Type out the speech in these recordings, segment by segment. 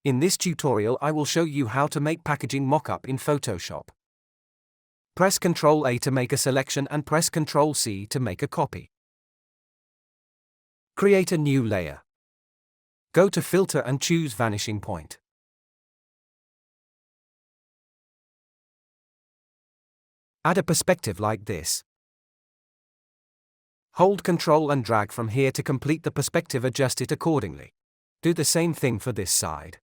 In this tutorial I will show you how to make packaging mockup in Photoshop. Press Ctrl A to make a selection and press Ctrl C to make a copy. Create a new layer. Go to Filter and choose Vanishing Point. Add a perspective like this. Hold Ctrl and drag from here to complete the perspective, adjust it accordingly. Do the same thing for this side.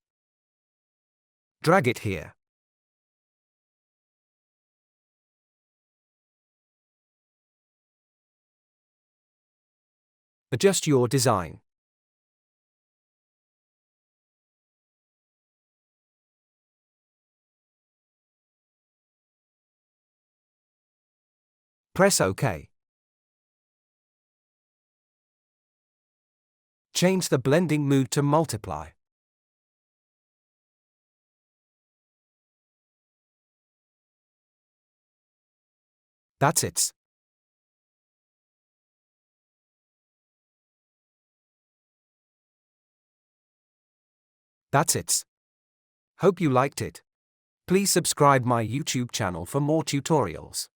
Drag it here. Adjust your design. Press OK. Change the blending mode to multiply. That's it. That's it. Hope you liked it. Please subscribe my YouTube channel for more tutorials.